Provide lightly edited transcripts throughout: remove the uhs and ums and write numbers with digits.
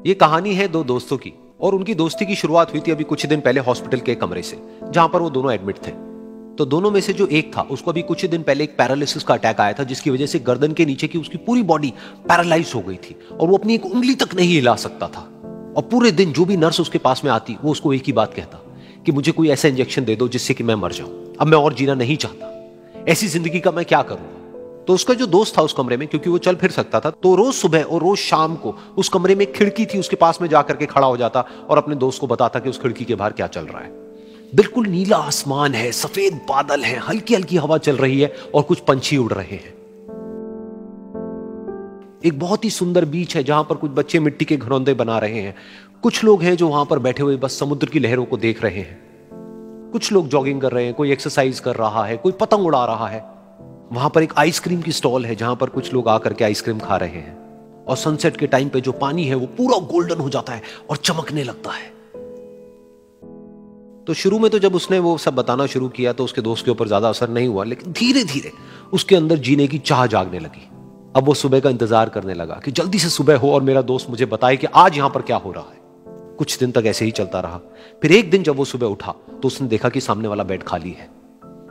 ये कहानी है दो दोस्तों की और उनकी दोस्ती की शुरुआत हुई थी अभी कुछ दिन पहले हॉस्पिटल के कमरे से, जहां पर वो दोनों एडमिट थे। तो दोनों में से जो एक था उसको अभी कुछ दिन पहले एक पैरालिसिस का अटैक आया था, जिसकी वजह से गर्दन के नीचे की उसकी पूरी बॉडी पैरालाइज हो गई थी और वो अपनी एक उंगली तक नहीं हिला सकता था। और पूरे दिन जो भी नर्स उसके पास में आती वो उसको एक ही बात कहता कि मुझे कोई ऐसा इंजेक्शन दे दो जिससे कि मैं मर जाऊं, अब मैं और जीना नहीं चाहता, ऐसी जिंदगी का मैं क्या करूं। तो उसका जो दोस्त था उस कमरे में, क्योंकि वो चल फिर सकता था, तो रोज सुबह और रोज शाम को उस कमरे में एक खिड़की थी उसके पास में जाकर के खड़ा हो जाता और अपने दोस्त को बताता कि उस खिड़की के बाहर क्या चल रहा है। बिल्कुल नीला आसमान है, सफेद बादल है, हल्की हल्की हवा चल रही है और कुछ पंछी उड़ रहे हैं। एक बहुत ही सुंदर बीच है जहां पर कुछ बच्चे मिट्टी के घरौंदे बना रहे हैं। कुछ लोग हैं जो वहां पर बैठे हुए बस समुद्र की लहरों को देख रहे हैं। कुछ लोग जॉगिंग कर रहे हैं, कोई एक्सरसाइज कर रहा है, कोई पतंग उड़ा रहा है। वहां पर एक आइसक्रीम की स्टॉल है जहां पर कुछ लोग आकर के आइसक्रीम खा रहे हैं। और सनसेट के टाइम पे जो पानी है वो पूरा गोल्डन हो जाता है और चमकने लगता है। तो शुरू में तो जब उसने वो सब बताना शुरू किया तो उसके दोस्त के ऊपर ज्यादा असर नहीं हुआ, लेकिन धीरे धीरे उसके अंदर जीने की चाह जागने लगी। अब वो सुबह का इंतजार करने लगा कि जल्दी से सुबह हो और मेरा दोस्त मुझे बताए कि आज यहां पर क्या हो रहा है। कुछ दिन तक ऐसे ही चलता रहा। फिर एक दिन जब वो सुबह उठा तो उसने देखा कि सामने वाला बेड खाली है।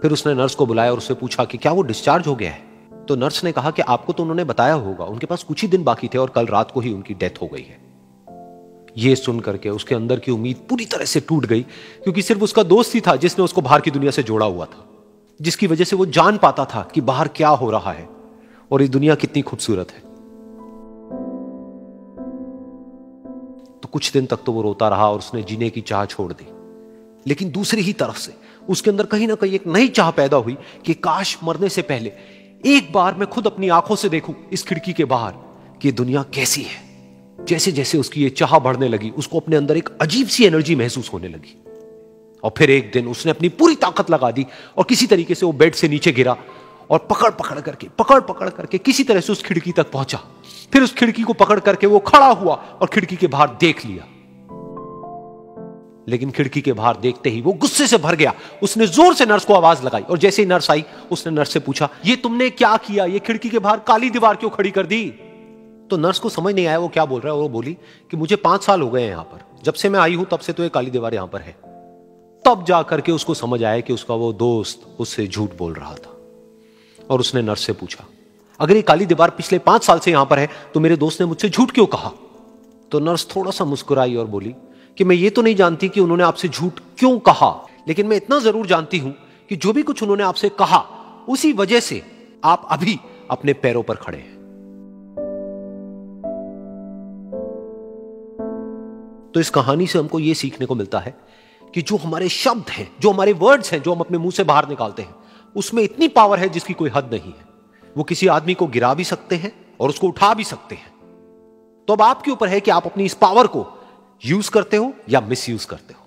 फिर उसने नर्स को बुलाया और उससे पूछा कि क्या वो डिस्चार्ज हो गया है। तो नर्स ने कहा कि आपको तो उन्होंने बताया होगा, उनके पास कुछ ही दिन बाकी थे और कल रात को ही उनकी डेथ हो गई है। ये सुन करके उसके अंदर की उम्मीद पूरी तरह से टूट गई, क्योंकि सिर्फ उसका दोस्त ही था जिसने उसको बाहर की दुनिया से जोड़ा हुआ था, जिसकी वजह से वो जान पाता था कि बाहर क्या हो रहा है और ये दुनिया कितनी खूबसूरत है। तो कुछ दिन तक तो वो रोता रहा और उसने जीने की चाह छोड़ दी। लेकिन दूसरी ही तरफ से उसके अंदर कहीं ना कहीं एक नई चाह पैदा हुई कि काश मरने से पहले एक बार मैं खुद अपनी आंखों से देखूं इस खिड़की के बाहर कि ये दुनिया कैसी है। जैसे जैसे उसकी ये चाह बढ़ने लगी, उसको अपने अंदर एक अजीब सी एनर्जी महसूस होने लगी। और फिर एक दिन उसने अपनी पूरी ताकत लगा दी और किसी तरीके से वो बेड से नीचे गिरा और पकड़ पकड़ करके किसी तरह से उस खिड़की तक पहुंचा। फिर उस खिड़की को पकड़ करके वो खड़ा हुआ और खिड़की के बाहर देख लिया। लेकिन खिड़की के बाहर देखते ही वो गुस्से से भर गया। उसने जोर से नर्स को आवाज लगाई और जैसे ही नर्स आई उसने नर्स से पूछा, ये तुमने क्या किया, ये खिड़की के बाहर काली दीवार क्यों खड़ी कर दी। तो नर्स को समझ नहीं आया वो क्या बोल रहा है और वो बोली कि मुझे 5 साल हो गए हैं यहां पर, जब से मैं आई हूं तब से तो ये काली दीवार यहां पर है। तब जाकर के उसको समझ आया कि उसका वो दोस्त उससे झूठ बोल रहा था। और उसने नर्स से पूछा, अगर ये काली दीवार पिछले 5 साल से यहां पर है तो मेरे दोस्त ने मुझसे झूठ क्यों कहा। तो नर्स थोड़ा सा मुस्कुराई और बोली कि मैं ये तो नहीं जानती कि उन्होंने आपसे झूठ क्यों कहा, लेकिन मैं इतना जरूर जानती हूं कि जो भी कुछ उन्होंने आपसे कहा उसी वजह से आप अभी अपने पैरों पर खड़े हैं। तो इस कहानी से हमको यह सीखने को मिलता है कि जो हमारे शब्द हैं, जो हमारे वर्ड्स हैं, जो हम अपने मुंह से बाहर निकालते हैं, उसमें इतनी पावर है जिसकी कोई हद नहीं है। वो किसी आदमी को गिरा भी सकते हैं और उसको उठा भी सकते हैं। तो अब आपके ऊपर है कि आप अपनी इस पावर को यूज करते हो या मिस यूज करते हो।